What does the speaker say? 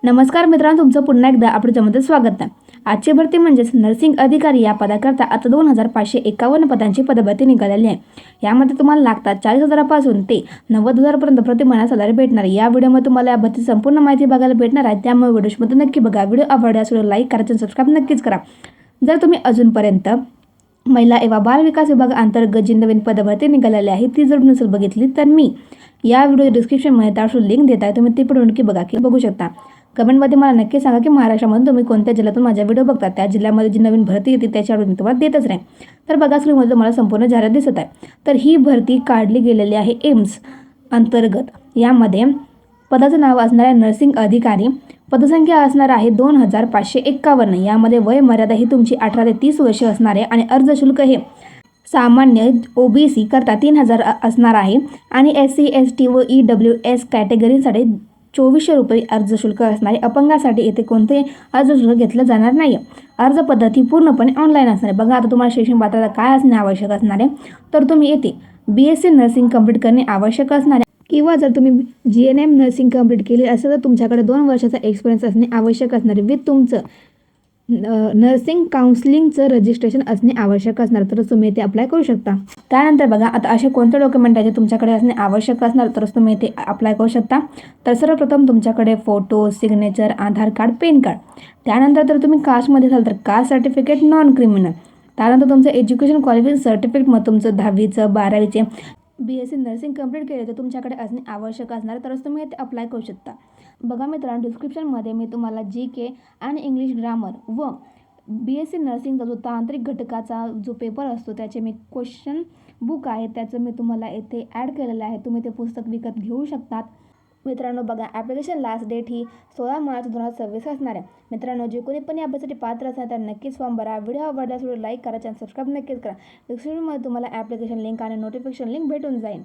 नमस्कार मित्रांनो, तुमचं पुन्हा एकदा आपल्या चॅनलमध्ये स्वागत आहे. आजची भरती म्हणजेच नर्सिंग अधिकारी या पदाकरता आता 2551 पदांची पदभरती निघालेली आहे. यामध्ये तुम्हाला लागतात 40,000 पासून ते 90,000 पर्यंत प्रति महिना सॅलरी भेटणार आहे. या व्हिडिओमध्ये तुम्हाला या भरतीची संपूर्ण माहिती बघायला भेटणार आहे. त्यामुळे व्हिडिओमध्ये नक्की बघा. व्हिडिओ आवडल्यास व्हिडिओ लाईक करायचं, सबस्क्राईब नक्कीच करा. जर तुम्ही अजूनपर्यंत महिला एवं बाल विकास विभाग अंतर्गत जी नवीन पदभरती निघालेली आहे ती जर नसेल बघितली तर मी या व्हिडिओ डिस्क्रिप्शनमध्ये त्यावर लिंक देत आहे. तुम्ही ती पण नक्की बघा की बघू शकता. कमेंटमध्ये मला नक्की सांगा की महाराष्ट्रामध्ये तुम्ही कोणत्या जिल्ह्यातून माझा व्हिडिओ बघता. त्या जिल्ह्यामध्ये जी नवीन भरती येते त्याच्यावर मी तुम्हाला देतच राहीन. तर बघा, स्क्रीनमध्ये तुम्हाला संपूर्ण जाहिरात दिसत आहे. तर ही भरती काढली गेलेली आहे एम्स अंतर्गत. यामध्ये पदाचं नाव असणार आहे नर्सिंग अधिकारी. पदसंख्या असणार आहे 2551. यामध्ये वय मर्यादा ही तुमची 18 ते 30 वर्ष असणार आहे आणि अर्ज शुल्क हे सामान्य OBC करता 3,000 असणार आहे आणि SC ST व EWS कॅटेगरीसाठी 2400 रुपये अर्ज शुल्क असणार आहे. अपंगासाठी येथे कोणते अर्ज शुल्क घेतलं जाणार नाही. अर्ज पद्धती पूर्णपणे ऑनलाईन असणार आहे. बघा, आता तुम्हाला शैक्षणिक पात्रता काय असणे आवश्यक असणार आहे. तर तुम्ही येथे BSc नर्सिंग कंप्लीट करणे आवश्यक असणार आहे किंवा जर तुम्ही GNM नर्सिंग कंप्लीट केली असेल तर तुमच्याकडे 2 वर्षाचा एक्सपिरियन्स असणे आवश्यक असणार आहे. विथ तुमचं नर्सिंग काउन्सिलिंगचं रजिस्ट्रेशन असणे आवश्यक असणार, तर तुम्ही ते अप्लाय करू शकता. त्यानंतर बघा, आता असे कोणते डॉक्युमेंट आहे जे तुमच्याकडे असणे आवश्यक असणार तरच तुम्ही ते अप्लाय करू शकता. तर सर्वप्रथम तुमच्याकडे फोटो, सिग्नेचर, आधार कार्ड, पॅन कार्ड. त्यानंतर तर तुम्ही कास्टमध्ये असाल तर कास्ट सर्टिफिकेट, नॉन क्रिमिनल. त्यानंतर तुमचं एज्युकेशन क्वालिफिकेशन सर्टिफिकेट, मग तुमचं 10वीचं 12वीचे BSc नर्सिंग कंप्लीट केले तर तुमच्याकडे असणे आवश्यक असणार, तरच तुम्ही ते अप्लाय करू शकता. बघा मित्रांनो, डिस्क्रिप्शनमध्ये मी तुम्हाला GK आणि इंग्लिश ग्रामर व BSc नर्सिंगचा जो तांत्रिक घटकाचा जो पेपर असतो त्याचे मी क्वेश्चन बुक आहे त्याचं मी तुम्हाला येथे ॲड केलेलं आहे. तुम्ही ते पुस्तक विकत घेऊ शकतात. मित्रांनो बघा, ॲप्लिकेशन लास्ट डेट ही 16 मार्च 2026 असणार आहे. मित्रांनो, जे कोणी पण यासाठी पात्र असणार तर नक्कीच फॉर्म भरा. व्हिडिओ आवडल्यास व्हिडिओ लाईक करा, चॅनल सबस्क्राईब नक्कीच करा. डिस्क्रिप्शनमध्ये तुम्हाला ॲप्लिकेशन लिंक आणि नोटिफिकेशन लिंक भेटून जाईल.